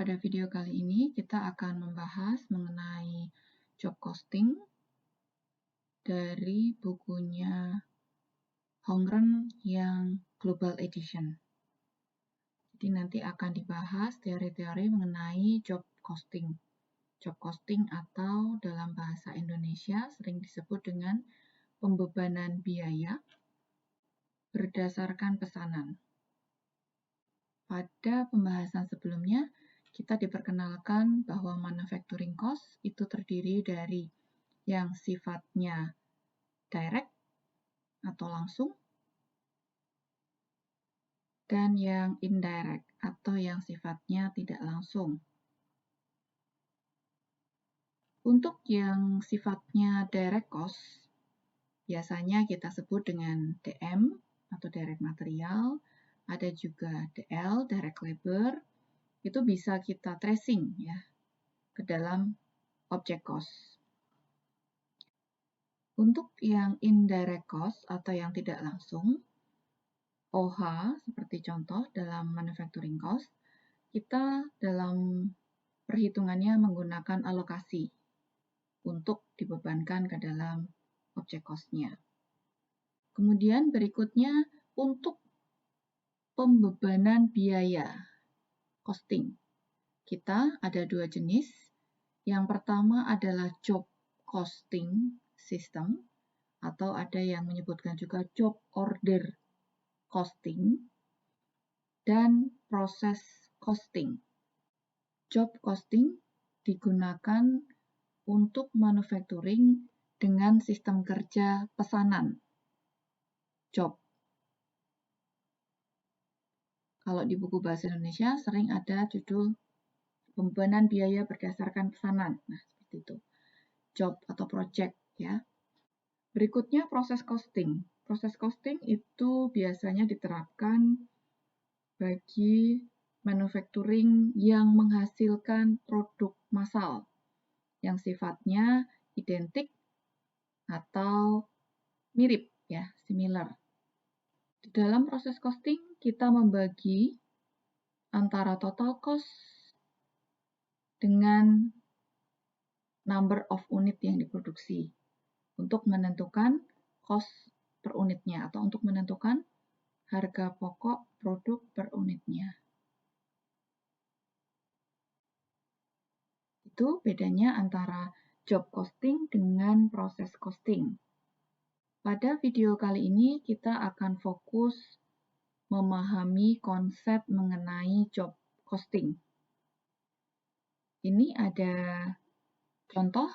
Pada video kali ini kita akan membahas mengenai job costing dari bukunya Hongren yang Global Edition. Jadi nanti akan dibahas teori-teori mengenai job costing. Job costing atau dalam bahasa Indonesia sering disebut dengan pembebanan biaya berdasarkan pesanan. Pada pembahasan sebelumnya, kita diperkenalkan bahwa manufacturing cost itu terdiri dari yang sifatnya direct atau langsung dan yang indirect atau yang sifatnya tidak langsung. Untuk yang sifatnya direct cost, biasanya kita sebut dengan DM atau direct material, ada juga DL, direct labor, itu bisa kita tracing ya ke dalam object cost. Untuk yang indirect cost atau yang tidak langsung, OH seperti contoh dalam manufacturing cost, kita dalam perhitungannya menggunakan alokasi untuk dibebankan ke dalam object cost-nya. Kemudian berikutnya untuk pembebanan biaya costing. Kita ada dua jenis. Yang pertama adalah job costing system, atau ada yang menyebutkan juga job order costing, dan proses costing. Job costing digunakan untuk manufacturing dengan sistem kerja pesanan. Job. Kalau di buku bahasa Indonesia sering ada judul pembebanan biaya berdasarkan pesanan. Nah, seperti itu. Job atau project ya. Berikutnya proses costing. Proses costing itu biasanya diterapkan bagi manufacturing yang menghasilkan produk massal yang sifatnya identik atau mirip ya, similar. Di dalam proses costing kita membagi antara total cost dengan number of unit yang diproduksi untuk menentukan cost per unitnya atau untuk menentukan harga pokok produk per unitnya. Itu bedanya antara job costing dengan proses costing. Pada video kali ini kita akan fokus memahami konsep mengenai job costing. Ini ada contoh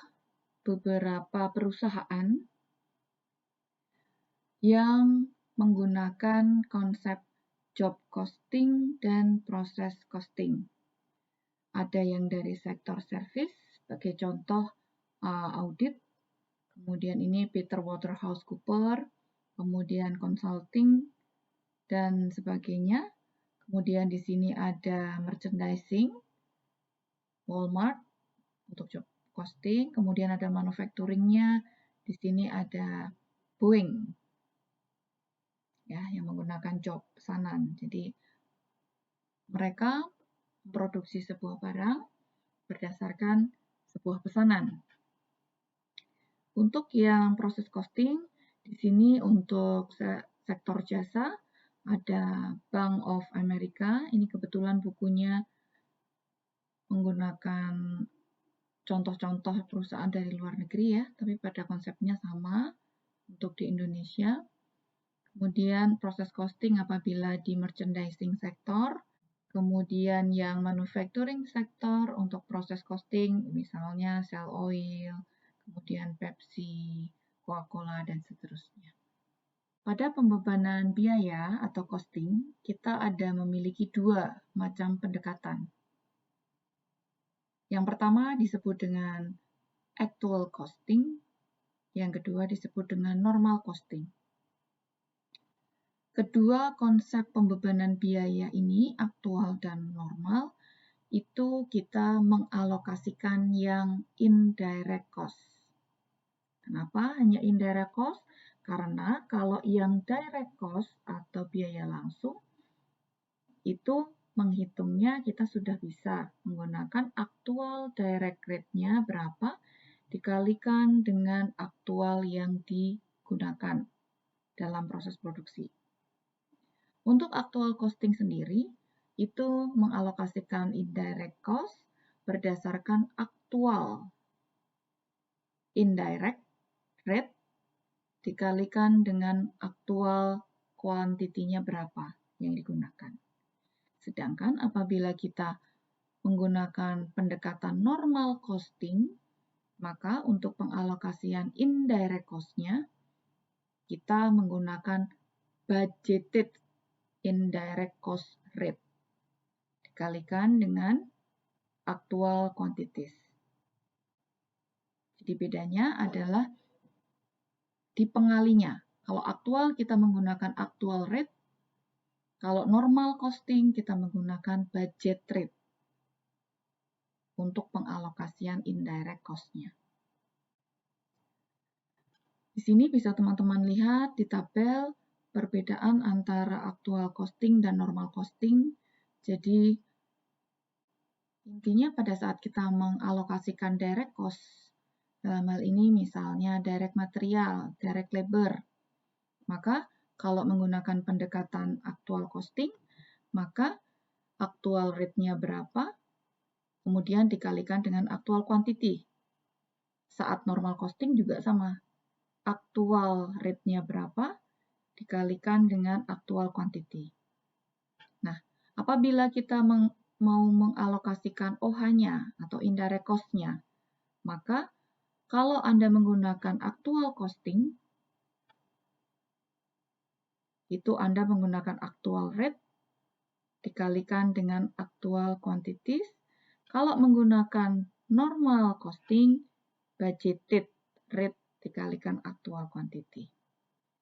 beberapa perusahaan yang menggunakan konsep job costing dan proses costing. Ada yang dari sektor service, sebagai contoh audit, kemudian ini PricewaterhouseCoopers, kemudian consulting, dan sebagainya. Kemudian di sini ada merchandising, Walmart untuk job costing, kemudian ada manufacturing-nya, di sini ada Boeing ya yang menggunakan job pesanan. Jadi mereka memproduksi sebuah barang berdasarkan sebuah pesanan. Untuk yang proses costing, di sini untuk sektor jasa ada Bank of America. Ini kebetulan bukunya menggunakan contoh-contoh perusahaan dari luar negeri ya, tapi pada konsepnya sama untuk di Indonesia. Kemudian proses costing apabila di merchandising sektor, kemudian yang manufacturing sektor untuk proses costing, misalnya Shell Oil, kemudian Pepsi, Coca-Cola, dan seterusnya. Pada pembebanan biaya atau costing, kita ada memiliki dua macam pendekatan. Yang pertama disebut dengan actual costing, yang kedua disebut dengan normal costing. Kedua konsep pembebanan biaya ini, aktual dan normal, itu kita mengalokasikan yang indirect cost. Kenapa hanya indirect cost? Karena kalau yang direct cost atau biaya langsung, itu menghitungnya kita sudah bisa menggunakan aktual direct rate-nya berapa dikalikan dengan aktual yang digunakan dalam proses produksi. Untuk aktual costing sendiri, itu mengalokasikan indirect cost berdasarkan aktual indirect rate dikalikan dengan aktual kuantitinya berapa yang digunakan. Sedangkan apabila kita menggunakan pendekatan normal costing, maka untuk pengalokasian indirect cost-nya, kita menggunakan budgeted indirect cost rate dikalikan dengan actual quantities. Jadi bedanya adalah di pengalinya. Kalau aktual kita menggunakan actual rate, kalau normal costing kita menggunakan budget rate untuk pengalokasian indirect cost-nya. Di sini bisa teman-teman lihat di tabel perbedaan antara actual costing dan normal costing. Jadi intinya pada saat kita mengalokasikan direct cost, dalam hal ini misalnya direct material, direct labor, maka kalau menggunakan pendekatan actual costing, maka actual rate-nya berapa, kemudian dikalikan dengan actual quantity. Saat normal costing juga sama. Actual rate-nya berapa, dikalikan dengan actual quantity. Nah, apabila kita mau mengalokasikan OH-nya atau indirect cost-nya, maka kalau Anda menggunakan actual costing, itu Anda menggunakan actual rate dikalikan dengan actual quantities. Kalau menggunakan normal costing, budgeted rate dikalikan actual quantity.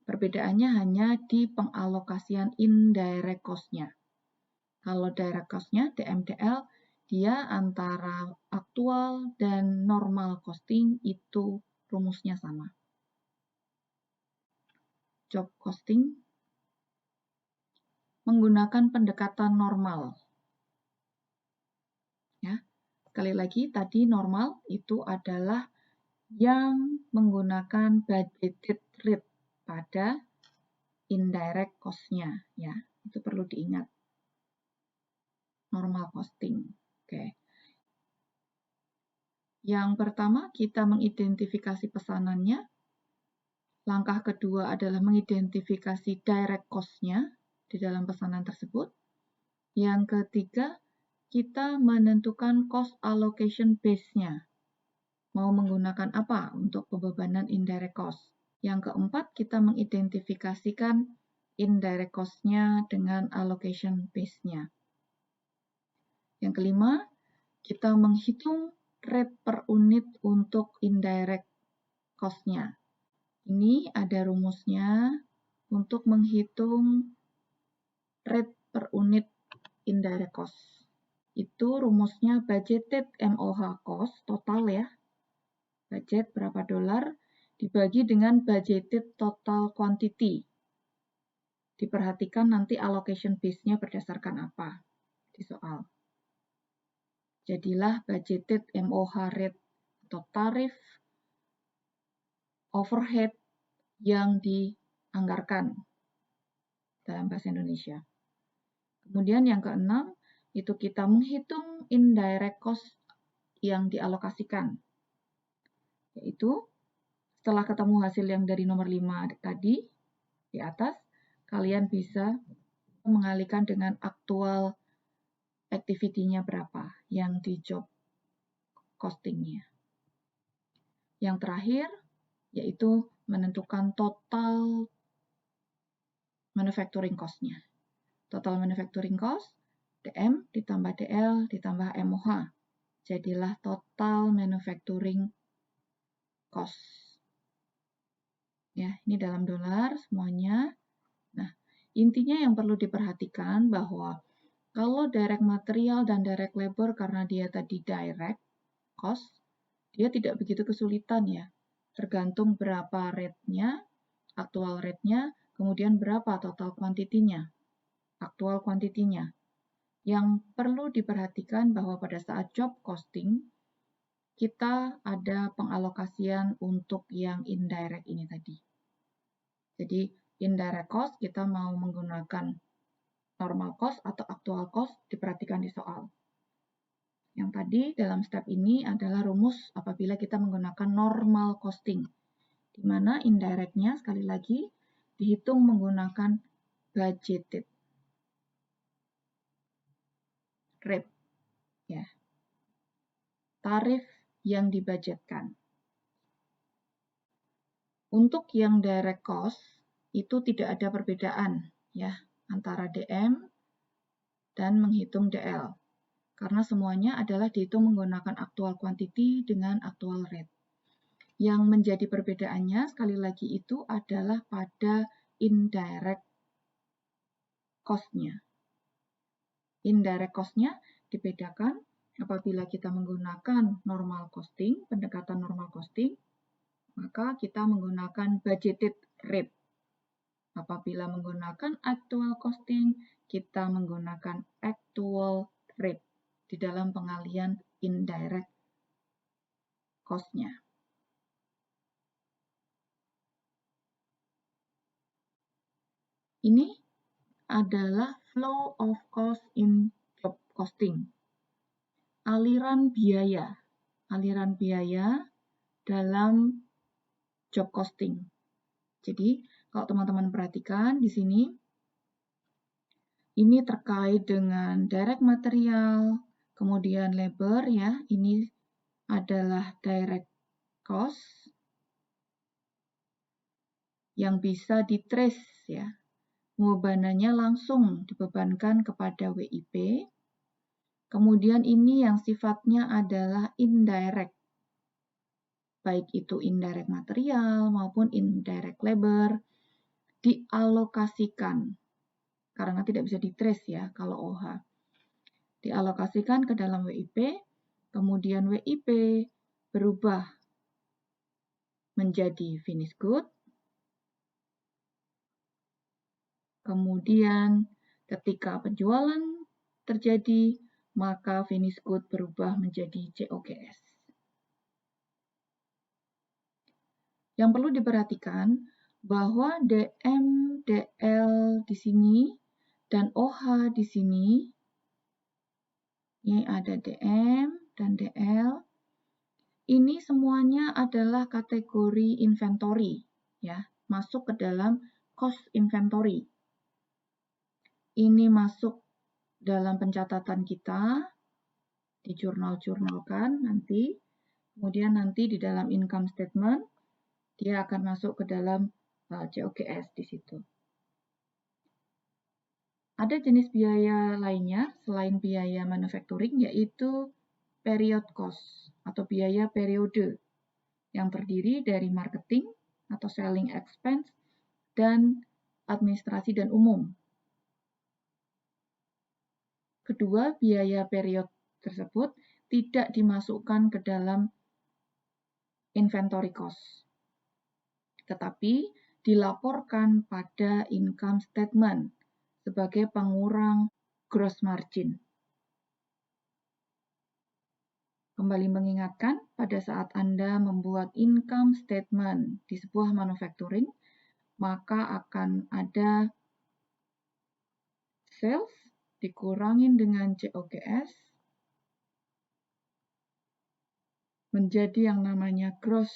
Perbedaannya hanya di pengalokasian indirect cost-nya. Kalau direct cost-nya, DMDL, dia antara aktual dan normal costing itu rumusnya sama. Job costing menggunakan pendekatan normal. Ya, sekali lagi tadi normal itu adalah yang menggunakan budgeted rate pada indirect cost-nya, ya. Itu perlu diingat. Normal costing. Oke. Yang pertama, kita mengidentifikasi pesanannya. Langkah kedua adalah mengidentifikasi direct cost-nya di dalam pesanan tersebut. Yang ketiga, kita menentukan cost allocation base-nya. Mau menggunakan apa untuk pembebanan indirect cost. Yang keempat, kita mengidentifikasikan indirect cost-nya dengan allocation base-nya. Yang kelima, kita menghitung rate per unit untuk indirect cost-nya. Ini ada rumusnya untuk menghitung rate per unit indirect cost. Itu rumusnya budgeted MOH cost, total ya. Budget berapa dolar, dibagi dengan budgeted total quantity. Diperhatikan nanti allocation base-nya berdasarkan apa di soal. Jadilah budgeted MOH rate atau tarif overhead yang dianggarkan dalam bahasa Indonesia. Kemudian yang keenam, itu kita menghitung indirect cost yang dialokasikan. Yaitu, setelah ketemu hasil yang dari nomor 5 tadi, di atas, kalian bisa mengalihkan dengan aktual activity-nya berapa yang di job costing-nya. Yang terakhir, yaitu menentukan total manufacturing cost-nya. Total manufacturing cost, DM ditambah DL ditambah MOH. Jadilah total manufacturing cost. Ya, ini dalam dolar semuanya. Nah, intinya yang perlu diperhatikan bahwa kalau direct material dan direct labor karena dia tadi direct cost, dia tidak begitu kesulitan ya. Tergantung berapa rate-nya, aktual rate-nya, kemudian berapa total quantity-nya, aktual quantity-nya. Yang perlu diperhatikan bahwa pada saat job costing, kita ada pengalokasian untuk yang indirect ini tadi. Jadi indirect cost kita mau menggunakan normal cost atau actual cost diperhatikan di soal. Yang tadi dalam step ini adalah rumus apabila kita menggunakan normal costing, di mana indirect-nya sekali lagi dihitung menggunakan budgeted rate, ya, tarif yang dibudgetkan. Untuk yang direct cost itu tidak ada perbedaan, ya, antara DM dan menghitung DL, karena semuanya adalah dihitung menggunakan actual quantity dengan actual rate. Yang menjadi perbedaannya sekali lagi itu adalah pada indirect cost-nya. Indirect cost-nya dibedakan apabila kita menggunakan normal costing, pendekatan normal costing, maka kita menggunakan budgeted rate. Apabila menggunakan actual costing, kita menggunakan actual rate di dalam pengalian indirect cost-nya. Ini adalah flow of cost in job costing. Aliran biaya dalam job costing. Jadi, kalau teman-teman perhatikan di sini, ini terkait dengan direct material, kemudian labor, ya, ini adalah direct cost yang bisa di-trace, ya. Pengebebanannya langsung dibebankan kepada WIP. Kemudian ini yang sifatnya adalah indirect, baik itu indirect material maupun indirect labor, dialokasikan, karena tidak bisa di-trace ya kalau OH. Dialokasikan ke dalam WIP, kemudian WIP berubah menjadi finished good, kemudian ketika penjualan terjadi, maka finished good berubah menjadi COGS. Yang perlu diperhatikan bahwa DM, DL di sini, dan OH di sini, ini ada DM dan DL, ini semuanya adalah kategori inventory, ya, masuk ke dalam cost inventory. Ini masuk dalam pencatatan kita, di jurnal-jurnalkan nanti, kemudian nanti di dalam income statement, dia akan masuk ke dalam COGS di situ. Ada jenis biaya lainnya selain biaya manufacturing, yaitu period cost atau biaya periode yang terdiri dari marketing atau selling expense dan administrasi dan umum. Kedua, biaya period tersebut tidak dimasukkan ke dalam inventory cost, tetapi dilaporkan pada income statement sebagai pengurang gross margin. Kembali mengingatkan, pada saat Anda membuat income statement di sebuah manufacturing, maka akan ada sales dikurangin dengan COGS menjadi yang namanya gross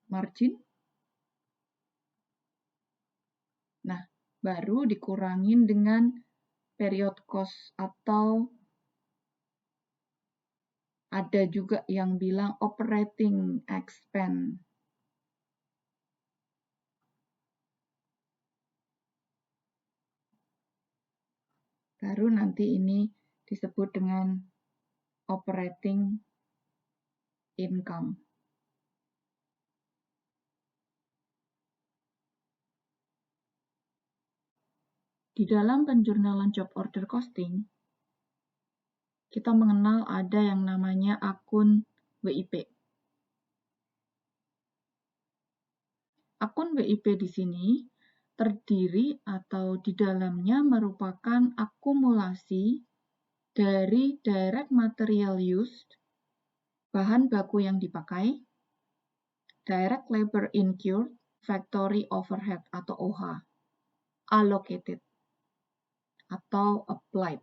margin. Nah, baru dikurangin dengan period cost atau ada juga yang bilang operating expense. Baru nanti ini disebut dengan operating income. Di dalam penjurnalan job order costing, kita mengenal ada yang namanya akun WIP. Akun WIP di sini terdiri atau di dalamnya merupakan akumulasi dari direct material used, bahan baku yang dipakai, direct labor incurred, factory overhead atau OH, allocated atau applied.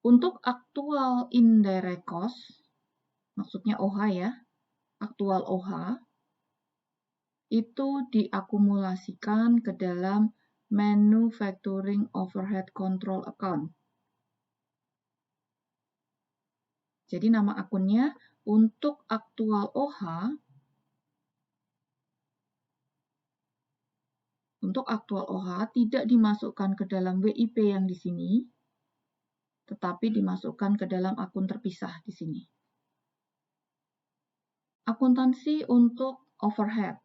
Untuk actual indirect cost, maksudnya OH ya, aktual OH, itu diakumulasikan ke dalam Manufacturing Overhead Control Account. Jadi nama akunnya untuk aktual OH, tidak dimasukkan ke dalam WIP yang di sini, tetapi dimasukkan ke dalam akun terpisah di sini. Akuntansi untuk overhead.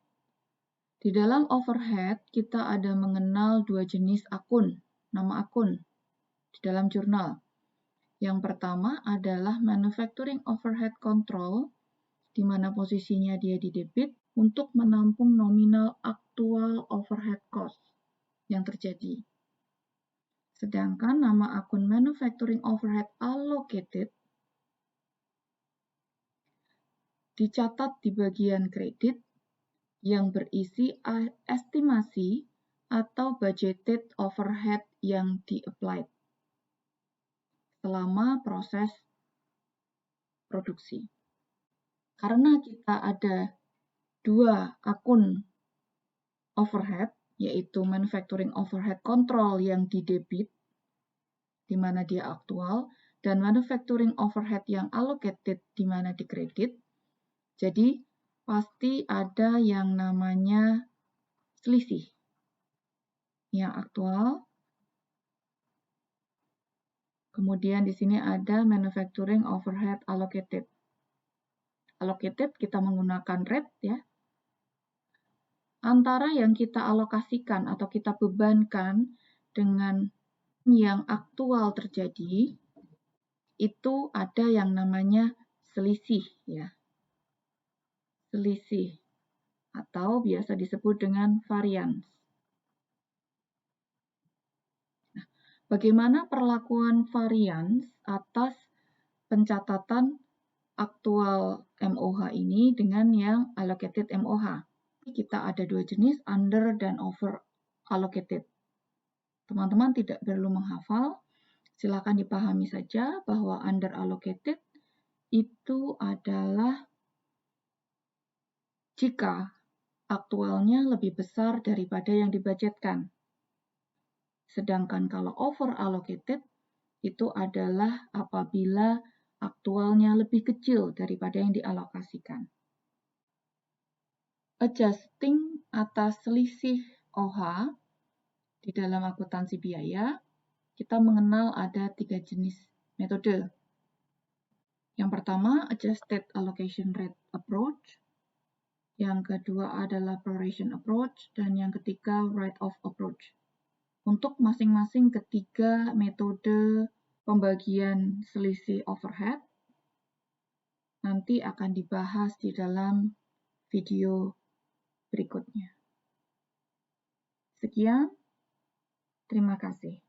Di dalam overhead, kita ada mengenal dua jenis akun, nama akun, di dalam jurnal. Yang pertama adalah Manufacturing Overhead Control, di mana posisinya dia di debit untuk menampung nominal aktual overhead cost yang terjadi. Sedangkan nama akun Manufacturing Overhead Allocated dicatat di bagian kredit yang berisi estimasi atau budgeted overhead yang di-applied selama proses produksi. Karena kita ada dua akun overhead, yaitu Manufacturing Overhead Control yang di-debit, di mana dia aktual, dan Manufacturing Overhead yang allocated, di mana di-kredit, jadi pasti ada yang namanya selisih. Yang aktual, kemudian di sini ada Manufacturing Overhead Allocated. Allocated kita menggunakan rate ya. Antara yang kita alokasikan atau kita bebankan dengan yang aktual terjadi, itu ada yang namanya selisih ya. Selisih atau biasa disebut dengan variance. Nah, bagaimana perlakuan variance atas pencatatan aktual MOH ini dengan yang allocated MOH? Kita ada dua jenis, under dan over allocated. Teman-teman tidak perlu menghafal, silakan dipahami saja bahwa under allocated itu adalah jika aktualnya lebih besar daripada yang dibudgetkan. Sedangkan kalau over allocated itu adalah apabila aktualnya lebih kecil daripada yang dialokasikan. Adjusting atas selisih OH di dalam akuntansi biaya, kita mengenal ada 3 jenis metode. Yang pertama, Adjusted Allocation Rate Approach. Yang kedua adalah Proration Approach. Dan yang ketiga, Write-off Approach. Untuk masing-masing ketiga metode pembagian selisih overhead, nanti akan dibahas di dalam video berikutnya. Sekian, terima kasih.